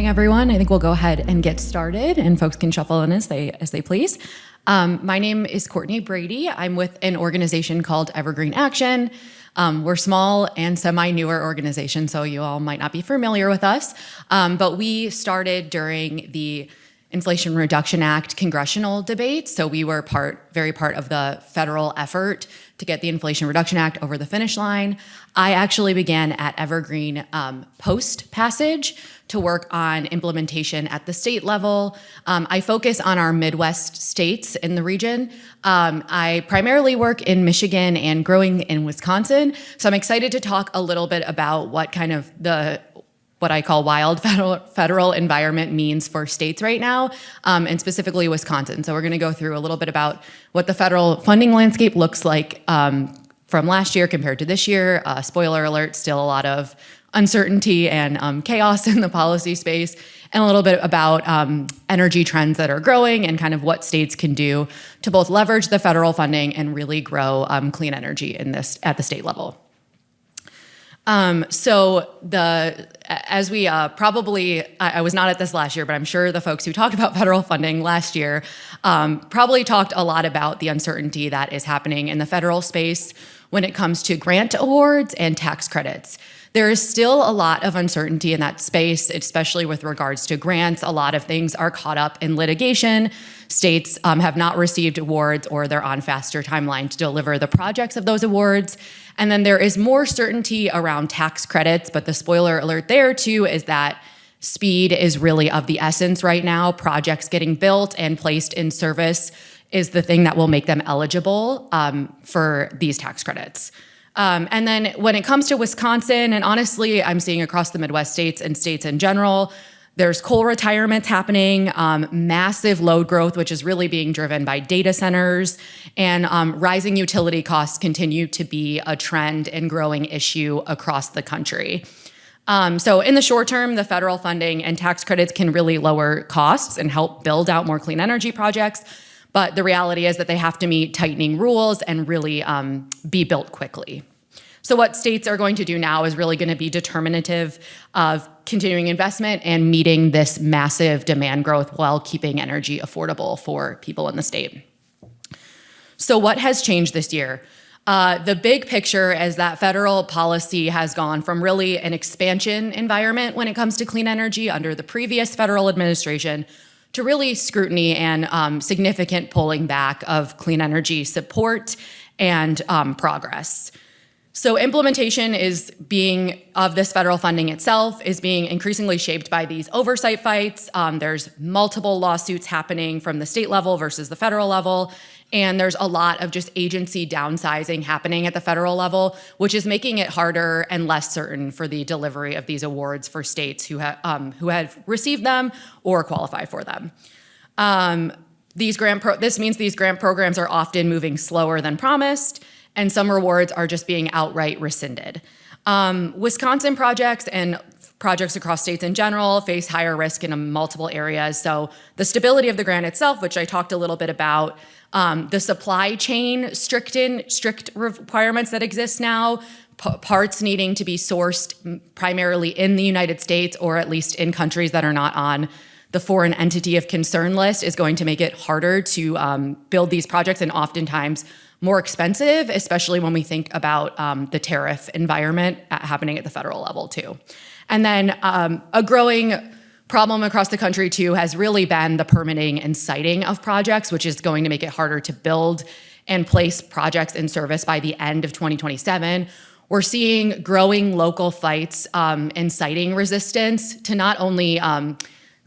morning, everyone. I think we'll go ahead and get started, and folks can shuffle in as they please. My name is Courtney Brady. I'm with an organization called Evergreen Action. We're small and semi-newer organization, so you all might not be familiar with us. But we started during the Inflation Reduction Act congressional debate, so we were very part of the federal effort to get the Inflation Reduction Act over the finish line. I actually began at Evergreen post-passage to work on implementation at the state level. I focus on our Midwest states in the region. I primarily work in Michigan and growing in Wisconsin, so I'm excited to talk a little bit about what kind of what I call wild federal environment means for states right now, and specifically Wisconsin. So we're gonna go through a little bit about what the federal funding landscape looks like from last year compared to this year. Spoiler alert, still a lot of uncertainty and chaos in the policy space, and a little bit about energy trends that are growing and kind of what states can do to both leverage the federal funding and really grow clean energy at the state level. As we I was not at this last year, but I'm sure the folks who talked about federal funding last year probably talked a lot about the uncertainty that is happening in the federal space when it comes to grant awards and tax credits. There is still a lot of uncertainty in that space, especially with regards to grants. A lot of things are caught up in litigation. States have not received awards, or they're on faster timeline to deliver the projects of those awards. And then there is more certainty around tax credits, but the spoiler alert there too is that speed is really of the essence right now. Projects getting built and placed in service is the thing that will make them eligible for these tax credits. And then when it comes to Wisconsin, and honestly, I'm seeing across the Midwest states and states in general, there's coal retirements happening, massive load growth, which is really being driven by data centers, and rising utility costs continue to be a trend and growing issue across the country. So in the short term, the federal funding and tax credits can really lower costs and help build out more clean energy projects. But the reality is that they have to meet tightening rules and really be built quickly. So what states are going to do now is really going to be determinative of continuing investment and meeting this massive demand growth while keeping energy affordable for people in the state. So what has changed this year? The big picture is that federal policy has gone from really an expansion environment when it comes to clean energy under the previous federal administration to really scrutiny and significant pulling back of clean energy support and progress. So implementation of this federal funding itself is being increasingly shaped by these oversight fights. There's multiple lawsuits happening from the state level versus the federal level, and there's a lot of just agency downsizing happening at the federal level, which is making it harder and less certain for the delivery of these awards for states who have received them or qualify for them. This means these grant programs are often moving slower than promised, and some rewards are just being outright rescinded. Wisconsin projects and projects across states in general face higher risk in multiple areas. So the stability of the grant itself, which I talked a little bit about, the supply chain strict requirements that exist now, parts needing to be sourced primarily in the United States or at least in countries that are not on the foreign entity of concern list, is going to make it harder to build these projects, and oftentimes more expensive, especially when we think about the tariff environment happening at the federal level too. And then a growing problem across the country too has really been the permitting and siting of projects, which is going to make it harder to build and place projects in service by the end of 2027. We're seeing growing local fights and siting resistance to not only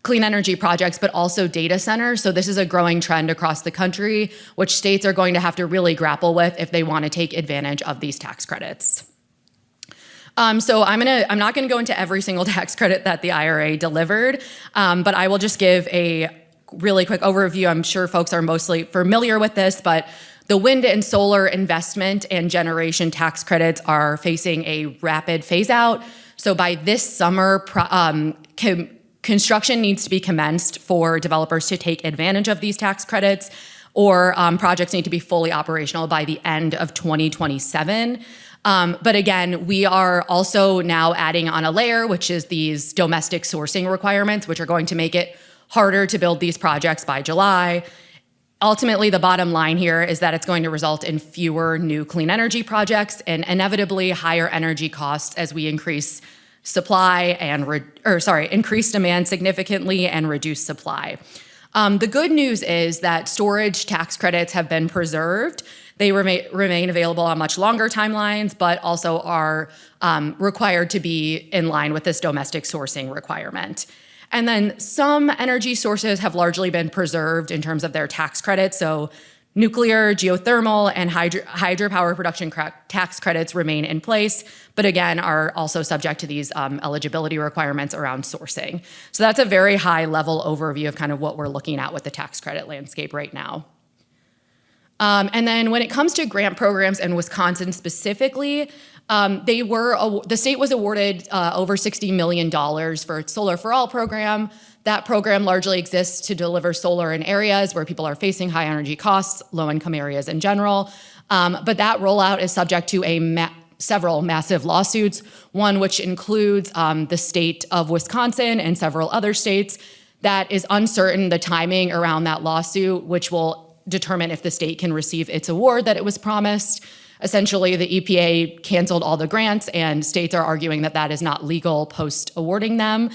clean energy projects, but also data centers. So this is a growing trend across the country, which states are going to have to really grapple with if they want to take advantage of these tax credits. So I'm not gonna go into every single tax credit that the IRA delivered, but I will just give a really quick overview. I'm sure folks are mostly familiar with this, but the wind and solar investment and generation tax credits are facing a rapid phase out. So by this summer, construction needs to be commenced for developers to take advantage of these tax credits, or projects need to be fully operational by the end of 2027. But again, we are also now adding on a layer, which is these domestic sourcing requirements, which are going to make it harder to build these projects by July. Ultimately, the bottom line here is that it's going to result in fewer new clean energy projects and inevitably higher energy costs as we increase supply and increase demand significantly and reduce supply. The good news is that storage tax credits have been preserved. They remain available on much longer timelines, but also are required to be in line with this domestic sourcing requirement. And then some energy sources have largely been preserved in terms of their tax credits. So nuclear, geothermal, and hydropower production tax credits remain in place, but again, are also subject to these eligibility requirements around sourcing. So that's a very high level overview of kind of what we're looking at with the tax credit landscape right now. And then when it comes to grant programs in Wisconsin specifically, the state was awarded over $60 million for its Solar for All program. That program largely exists to deliver solar in areas where people are facing high energy costs, low-income areas in general. But that rollout is subject to several massive lawsuits, one which includes the state of Wisconsin and several other states. That is uncertain, the timing around that lawsuit, which will determine if the state can receive its award that it was promised. Essentially, the EPA canceled all the grants, and states are arguing that that is not legal post-awarding them.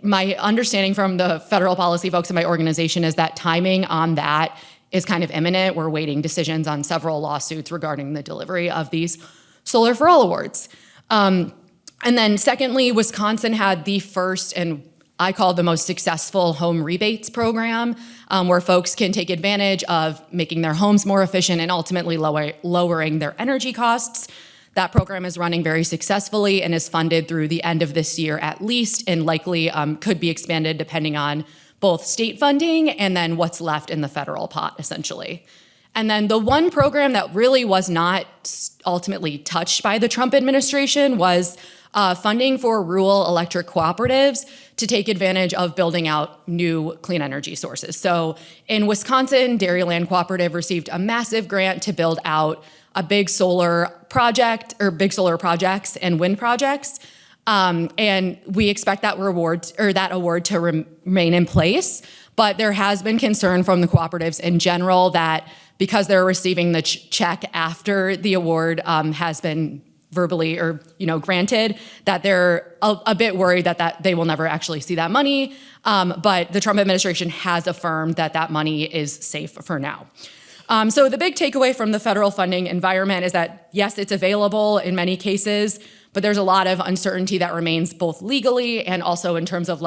My understanding from the federal policy folks in my organization is that timing on that is kind of imminent. We're waiting decisions on several lawsuits regarding the delivery of these Solar for All awards. And then secondly, Wisconsin had the first, and I call the most successful, home rebates program, where folks can take advantage of making their homes more efficient and ultimately lowering their energy costs. That program is running very successfully and is funded through the end of this year at least, and likely could be expanded depending on both state funding and then what's left in the federal pot, essentially. And then the one program that really was not ultimately touched by the Trump administration was funding for rural electric cooperatives to take advantage of building out new clean energy sources. So in Wisconsin, Dairyland Cooperative received a massive grant to build out a big solar project or big solar projects and wind projects. And we expect that award to remain in place. But there has been concern from the cooperatives in general that because they're receiving the check after the award has been verbally or granted, that they're a bit worried that they will never actually see that money. But the Trump administration has affirmed that that money is safe for now. So the big takeaway from the federal funding environment is that, yes, it's available in many cases, but there's a lot of uncertainty that remains both legally and also in terms of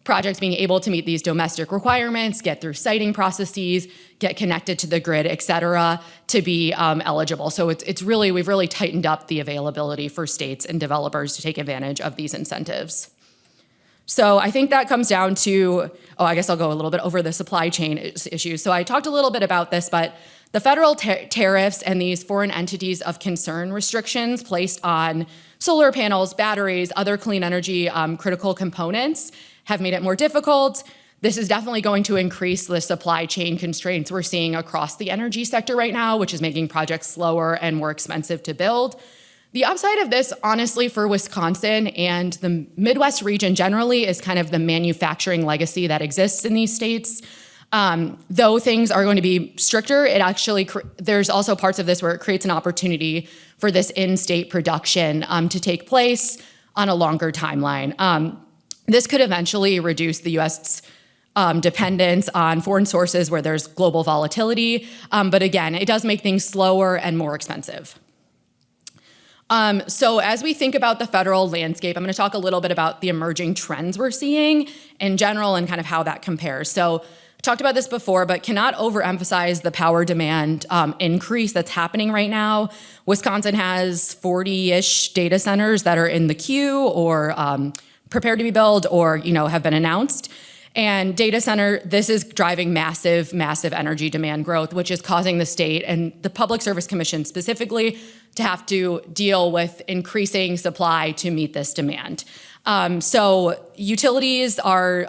projects being able to meet these domestic requirements, get through siting processes, get connected to the grid, et cetera, to be eligible. So we've really tightened up the availability for states and developers to take advantage of these incentives. So I think that comes down to, I guess I'll go a little bit over the supply chain issues. So I talked a little bit about this, but the federal tariffs and these foreign entities of concern restrictions placed on solar panels, batteries, other clean energy critical components have made it more difficult. This is definitely going to increase the supply chain constraints we're seeing across the energy sector right now, which is making projects slower and more expensive to build. The upside of this, honestly, for Wisconsin and the Midwest region generally is kind of the manufacturing legacy that exists in these states. Though things are going to be stricter, there's also parts of this where it creates an opportunity for this in-state production to take place on a longer timeline. This could eventually reduce the U.S. Dependence on foreign sources where there's global volatility. But again, it does make things slower and more expensive. So as we think about the federal landscape, I'm going to talk a little bit about the emerging trends we're seeing in general and kind of how that compares. So I talked about this before, but cannot overemphasize the power demand increase that's happening right now. Wisconsin has 40-ish data centers that are in the queue or prepared to be built or have been announced. And this is driving massive, massive energy demand growth, which is causing the state and the Public Service Commission specifically to have to deal with increasing supply to meet this demand. So utilities are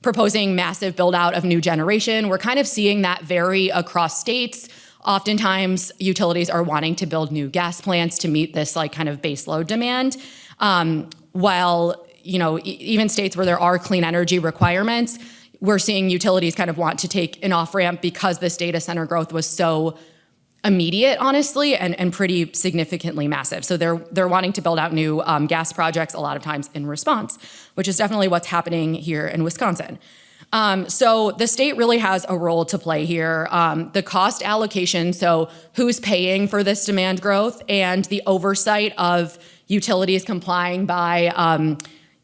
proposing massive build out of new generation. We're kind of seeing that vary across states. Oftentimes, utilities are wanting to build new gas plants to meet this like kind of base load demand, while even states where there are clean energy requirements, we're seeing utilities kind of want to take an off ramp because this data center growth was so immediate, honestly, and pretty significantly massive. So they're wanting to build out new gas projects a lot of times in response, which is definitely what's happening here in Wisconsin. So the state really has a role to play here. The cost allocation, so who's paying for this demand growth, and the oversight of utilities complying by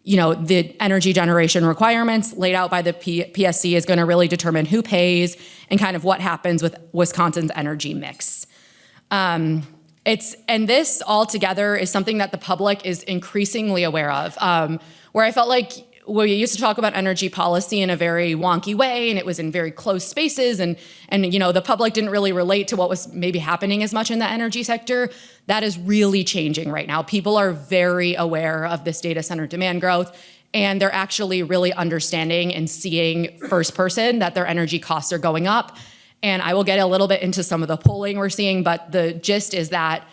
the energy generation requirements laid out by the PSC is going to really determine who pays and kind of what happens with Wisconsin's energy mix. And this all together is something that the public is increasingly aware of, where I felt like we used to talk about energy policy in a very wonky way, and it was in very close spaces, and the public didn't really relate to what was maybe happening as much in the energy sector. That is really changing right now. People are very aware of this data center demand growth, and they're actually really understanding and seeing first person that their energy costs are going up. And I will get a little bit into some of the polling we're seeing, but the gist is that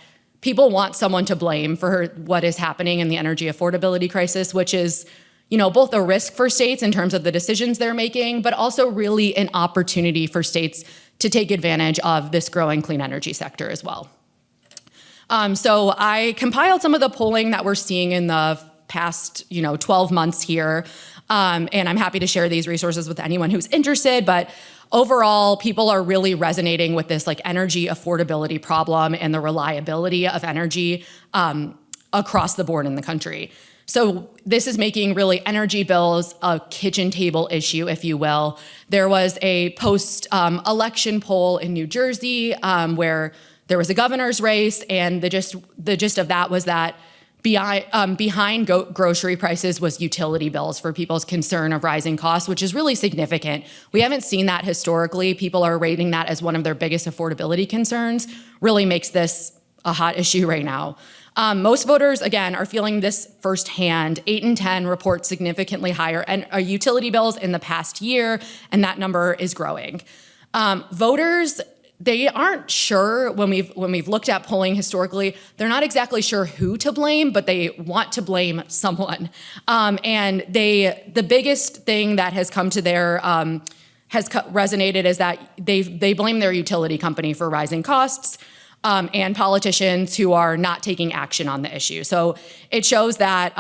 people want someone to blame for what is happening in the energy affordability crisis, which is both a risk for states in terms of the decisions they're making, but also really an opportunity for states to take advantage of this growing clean energy sector as well. So I compiled some of the polling that we're seeing in the past 12 months here, and I'm happy to share these resources with anyone who's interested, but overall, people are really resonating with this like energy affordability problem and the reliability of energy across the board in the country. So this is making really energy bills a kitchen table issue, if you will. There was a post-election poll in New Jersey where there was a governor's race, and the gist of that was that behind grocery prices was utility bills for people's concern of rising costs, which is really significant. We haven't seen that historically. People are rating that as one of their biggest affordability concerns. Really makes this a hot issue right now. Most voters, again, are feeling this firsthand. 8 in 10 report significantly higher utility bills in the past year, and that number is growing. Voters, they aren't sure when we've looked at polling historically. They're not exactly sure who to blame, but they want to blame someone. And the biggest thing that has come to their resonated is that they blame their utility company for rising costs. And politicians who are not taking action on the issue. So it shows that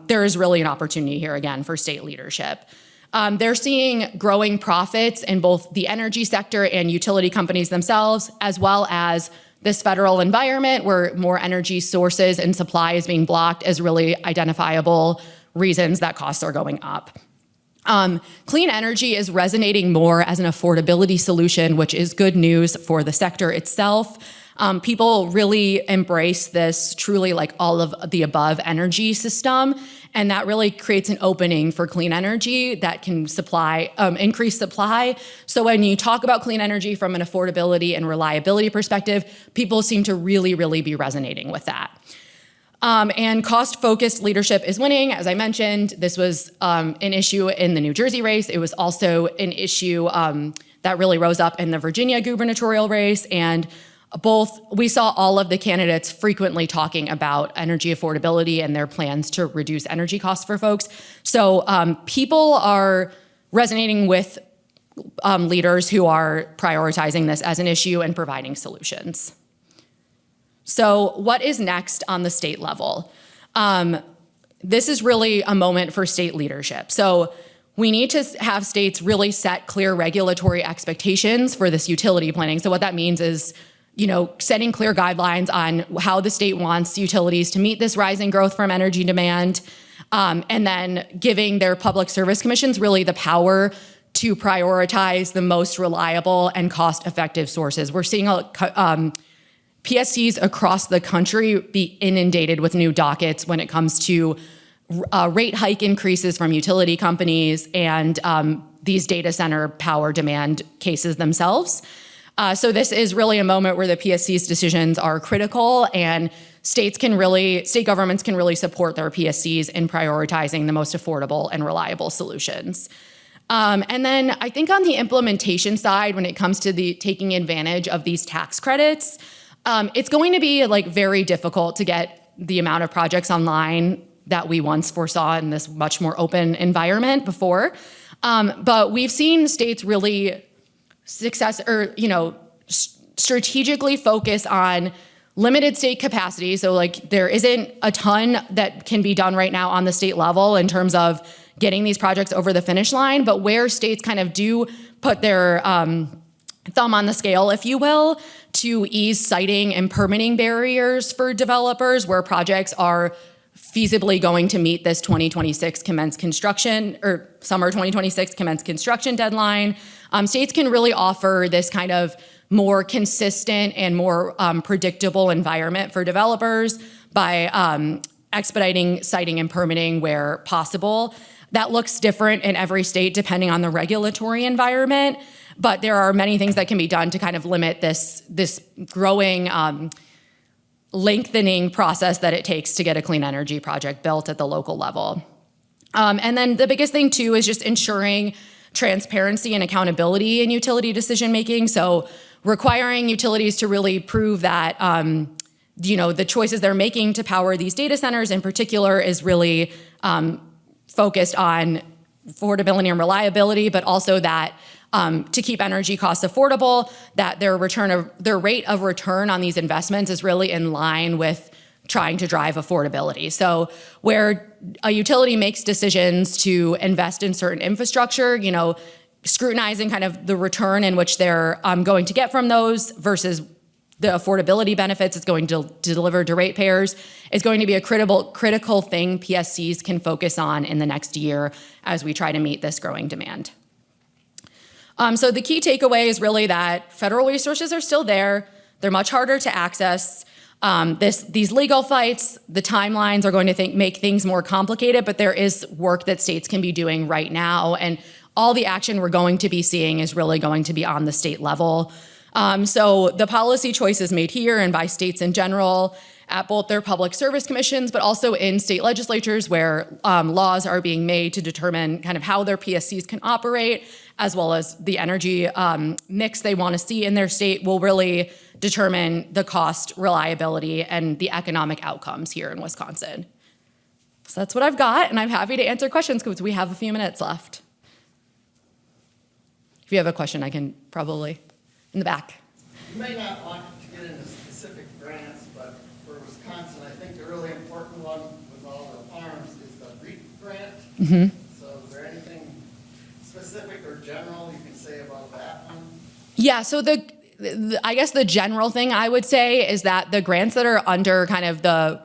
there is really an opportunity here, again, for state leadership. They're seeing growing profits in both the energy sector and utility companies themselves, as well as this federal environment where more energy sources and supply is being blocked as really identifiable reasons that costs are going up. Clean energy is resonating more as an affordability solution, which is good news for the sector itself. People really embrace this truly like all of the above energy system, and that really creates an opening for clean energy that can increase supply. So when you talk about clean energy from an affordability and reliability perspective, people seem to really, really be resonating with that. And cost-focused leadership is winning. As I mentioned, this was an issue in the New Jersey race. It was also an issue that really rose up in the Virginia gubernatorial race, and we saw all of the candidates frequently talking about energy affordability and their plans to reduce energy costs for folks. So people are resonating with leaders who are prioritizing this as an issue and providing solutions. So what is next on the state level? This is really a moment for state leadership. So we need to have states really set clear regulatory expectations for this utility planning. So what that means is setting clear guidelines on how the state wants utilities to meet this rising growth from energy demand, and then giving their public service commissions really the power to prioritize the most reliable and cost-effective sources. We're seeing PSCs across the country be inundated with new dockets when it comes to rate hike increases from utility companies and these data center power demand cases themselves. So this is really a moment where the PSC's decisions are critical, and state governments can really support their PSCs in prioritizing the most affordable and reliable solutions. And then I think on the implementation side, when it comes to the taking advantage of these tax credits, it's going to be like very difficult to get the amount of projects online that we once foresaw in this much more open environment before. But we've seen states really strategically focus on limited state capacity. So like there isn't a ton that can be done right now on the state level in terms of getting these projects over the finish line, but where states kind of do put their thumb on the scale, if you will, to ease siting and permitting barriers for developers where projects are feasibly going to meet this 2026 commence construction or summer 2026 commence construction deadline. States can really offer this kind of more consistent and more predictable environment for developers by expediting siting and permitting where possible. That looks different in every state depending on the regulatory environment, but there are many things that can be done to kind of limit this growing lengthening process that it takes to get a clean energy project built at the local level. And then the biggest thing too is just ensuring transparency and accountability in utility decision making. So requiring utilities to really prove that the choices they're making to power these data centers in particular is really focused on affordability and reliability, but also that to keep energy costs affordable, that their rate of return on these investments is really in line with trying to drive affordability. So where a utility makes decisions to invest in certain infrastructure, scrutinizing kind of the return in which they're going to get from those versus the affordability benefits it's going to deliver to ratepayers is going to be a critical thing PSCs can focus on in the next year as we try to meet this growing demand. So the key takeaway is really that federal resources are still there. They're much harder to access. These legal fights, the timelines are going to make things more complicated, but there is work that states can be doing right now. And all the action we're going to be seeing is really going to be on the state level. So the policy choices made here and by states in general at both their public service commissions, but also in state legislatures where laws are being made to determine kind of how their PSCs can operate, as well as the energy mix they want to see in their state will really determine the cost, reliability, and the economic outcomes here in Wisconsin. So that's what I've got, and I'm happy to answer questions because we have a few minutes left. If you have a question, I can probably, in the back. You may not want to get into specific grants, but for Wisconsin, I think the really important one with all the farms is the REAP grant. Mm-hmm. So is there anything specific or general you can say about that one? Yeah, so I guess the general thing I would say is that the grants that are under kind of the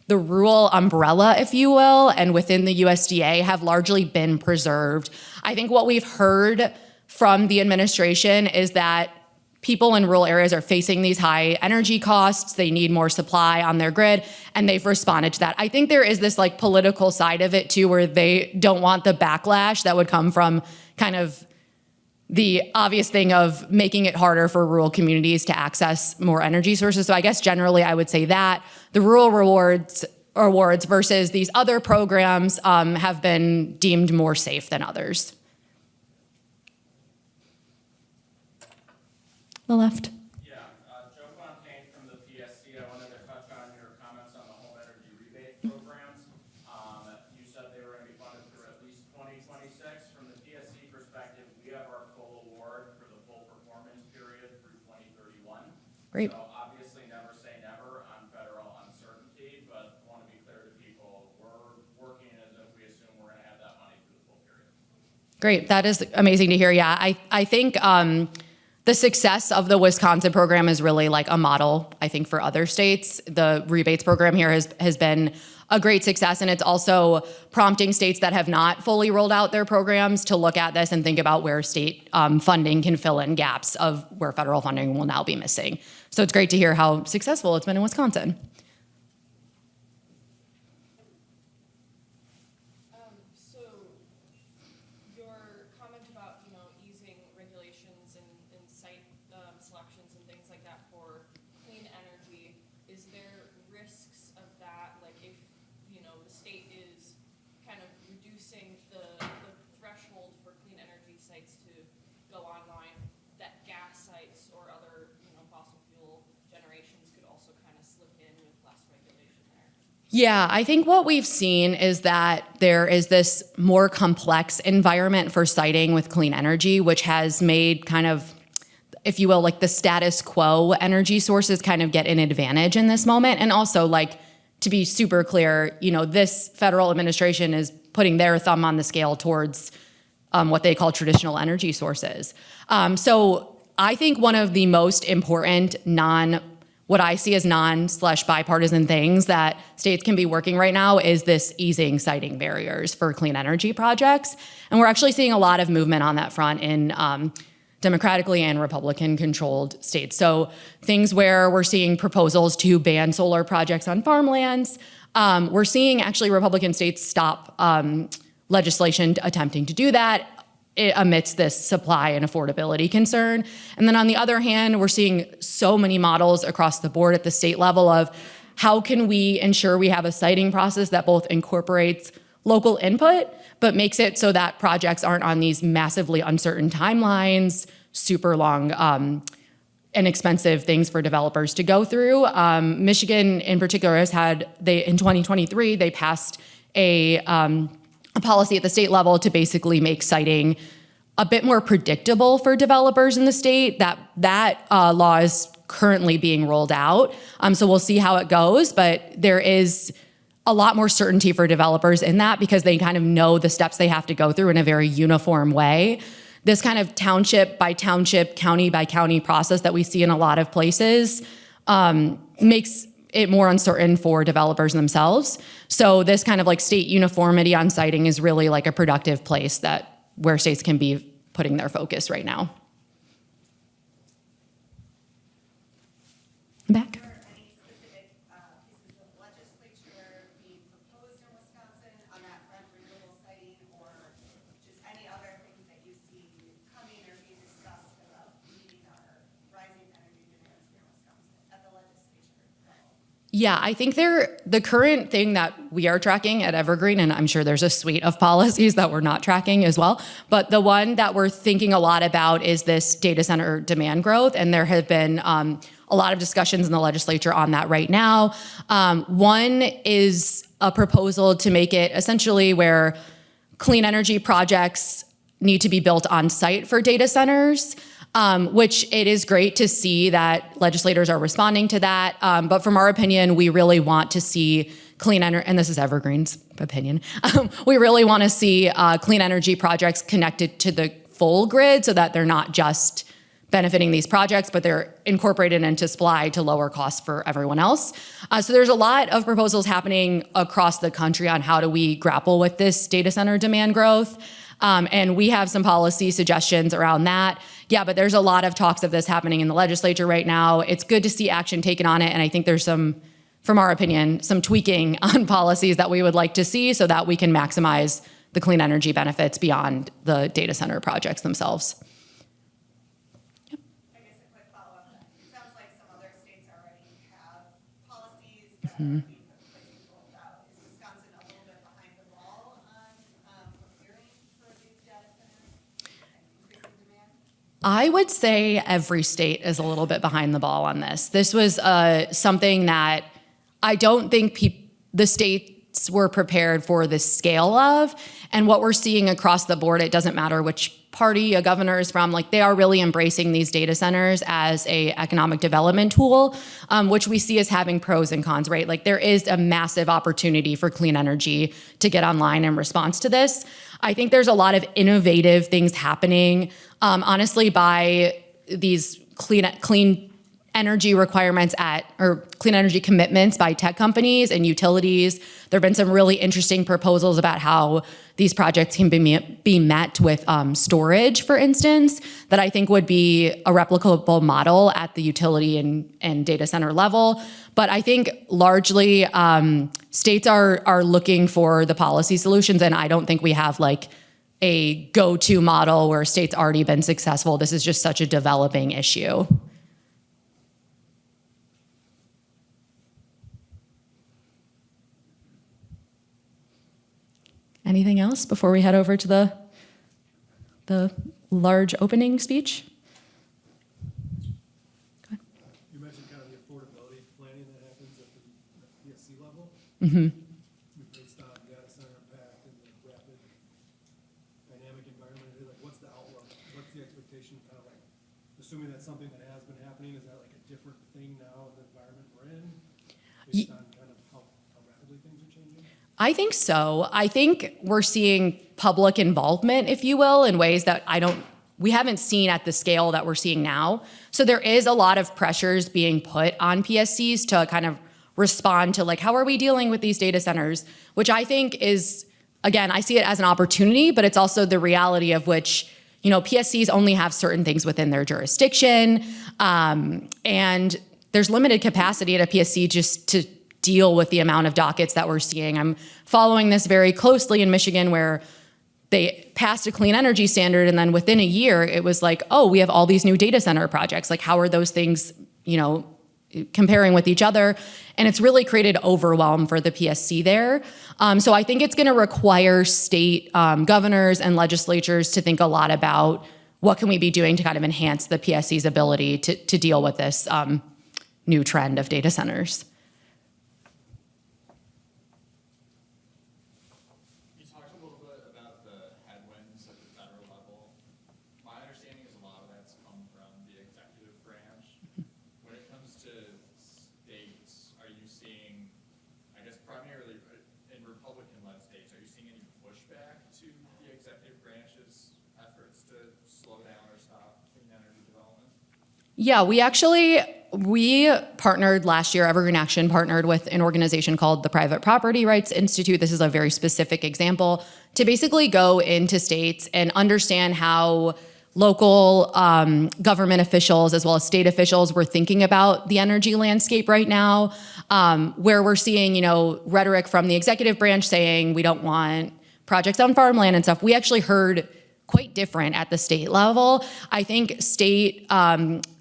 rural umbrella, if you will, and within the USDA have largely been preserved. I think what we've heard from the administration is that people in rural areas are facing these high energy costs. They need more supply on their grid, and they've responded to that. I think there is this like political side of it too, where they don't want the backlash that would come from kind of the obvious thing of making it harder for rural communities to access more energy sources. So I guess generally I would say that the rural awards versus these other programs have been deemed more safe than others. The left. Yeah, Joe Fontaine from the PSC. I wanted to touch on your comments on the home energy rebate programs. You said they were going to be funded through at least 2026. From the PSC perspective, we have our full award for the full performance period through 2031. Great. So obviously never say never on federal uncertainty, but want to be clear to people, we're working as if we assume we're going to have that money for the full period. Great, that is amazing to hear. Yeah, I think the success of the Wisconsin program is really like a model, I think, for other states. The rebates program here has been a great success, and it's also prompting states that have not fully rolled out their programs to look at this and think about where state funding can fill in gaps of where federal funding will now be missing. So it's great to hear how successful it's been in Wisconsin. Selections and things like that for clean energy, is there risks of that? Like if, the state is kind of reducing the threshold for clean Yeah, I think what we've seen is that there is this more complex environment for siting with clean energy, which has made kind of, if you will, like the status quo energy sources kind of get an advantage in this moment. And also, like, to be super clear, this federal administration is putting their thumb on the scale towards what they call traditional energy sources. So I think one of the most important what I see as non/bipartisan things that states can be working right now is this easing siting barriers for clean energy projects. And we're actually seeing a lot of movement on that front in Democratically and Republican-controlled states. So things where we're seeing proposals to ban solar projects on farmlands. We're seeing actually Republican states stop legislation attempting to do that amidst this supply and affordability concern. And then on the other hand, we're seeing so many models across the board at the state level of how can we ensure we have a siting process that both incorporates local input, but makes it so that projects aren't on these massively uncertain timelines, super long and expensive things for developers to go through. Michigan in particular has in 2023, they passed a policy at the state level to basically make siting a bit more predictable for developers in the state. That law is currently being rolled out. So we'll see how it goes, but there is a lot more certainty for developers in that because they kind of know the steps they have to go through in a very uniform way. This kind of township by township, county by county process that we see in a lot of places makes it more uncertain for developers themselves. So this kind of like state uniformity on siting is really like a productive place where states can be putting their focus right now. Back. Are there any specific pieces of legislature being proposed in Wisconsin on that front, renewable siting, or just any other things that you see coming or being discussed about meeting our rising energy demands here in Wisconsin at the legislature level? Yeah, I think the current thing that we are tracking at Evergreen, and I'm sure there's a suite of policies that we're not tracking as well, but the one that we're thinking a lot about is this data center demand growth, and there have been a lot of discussions in the legislature on that right now. One is a proposal to make it essentially where clean energy projects need to be built on site for data centers. Which it is great to see that legislators are responding to that. But from our opinion, we really want to see clean energy, and this is Evergreen's opinion, we really want to see clean energy projects connected to the full grid so that they're not just benefiting these projects, but they're incorporated into supply to lower costs for everyone else. So there's a lot of proposals happening across the country on how do we grapple with this data center demand growth. And we have some policy suggestions around that. Yeah, but there's a lot of talks of this happening in the legislature right now. It's good to see action taken on it. And I think there's from our opinion, some tweaking on policies that we would like to see so that we can maximize the clean energy benefits beyond the data center projects themselves. I guess a quick follow-up. It sounds like some other states already have policies that are being put in place and rolled out. Is Wisconsin a little bit behind the ball on preparing for these data centers and increasing demand? I would say every state is a little bit behind the ball on this. This was something that I don't think the states were prepared for the scale of. And what we're seeing across the board, it doesn't matter which party a governor is from, like they are really embracing these data centers as a economic development tool, which we see as having pros and cons, right? Like there is a massive opportunity for clean energy to get online in response to this. I think there's a lot of innovative things happening, honestly, by these clean energy requirements or clean energy commitments by tech companies and utilities. There have been some really interesting proposals about how these projects can be met with storage, for instance, that I think would be a replicable model at the utility and data center level. But I think largely states are looking for the policy solutions, and I don't think we have like a go-to model where a state's already been successful. This is just such a developing issue. Anything else before we head over to the large opening speech? You mentioned kind of the affordability planning that happens at the PSC level. cycle. Based on data center impact and the rapid dynamic environment, like what's the outlook? What's the expectation, kind of like, assuming that's something that has been happening, is that like a different thing now in the environment we're in? Based on kind of how rapidly things are changing? I think so. I think we're seeing public involvement, if you will, in ways that we haven't seen at the scale that we're seeing now. So there is a lot of pressures being put on PSCs to kind of respond to like, how are we dealing with these data centers? Which I think is, again, I see it as an opportunity, but it's also the reality of which, PSCs only have certain things within their jurisdiction. And there's limited capacity at a PSC just to deal with the amount of dockets that we're seeing. I'm following this very closely in Michigan, where they passed a clean energy standard, and then within a year, it was like, oh, we have all these new data center projects. Like, how are those things, comparing with each other? And it's really created overwhelm for the PSC there. So I think it's going to require state governors and legislatures to think a lot about what can we be doing to kind of enhance the PSC's ability to deal with this new trend of data centers. You talked a little bit about the headwinds at the federal level. My understanding is a lot of that's come from the executive branch. When it comes to states, are you seeing, I guess primarily in Republican-led states, are you seeing any pushback to the executive branch's efforts to slow down or stop clean energy development? Yeah, we partnered last year, Evergreen Action partnered with an organization called the Private Property Rights Institute. This is a very specific example to basically go into states and understand how local government officials as well as state officials were thinking about the energy landscape right now, where we're seeing, rhetoric from the executive branch saying we don't want projects on farmland and stuff. We actually heard quite different at the state level. I think state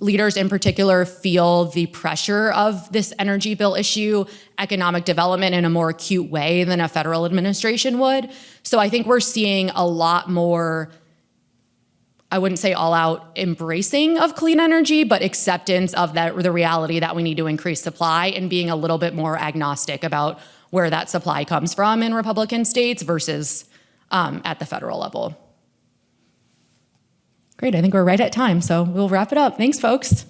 leaders in particular feel the pressure of this energy bill issue, economic development in a more acute way than a federal administration would. So I think we're seeing a lot more, I wouldn't say all out embracing of clean energy, but acceptance of the reality that we need to increase supply and being a little bit more agnostic about where that supply comes from in Republican states versus at the federal level. Great, I think we're right at time, so we'll wrap it up. Thanks, folks.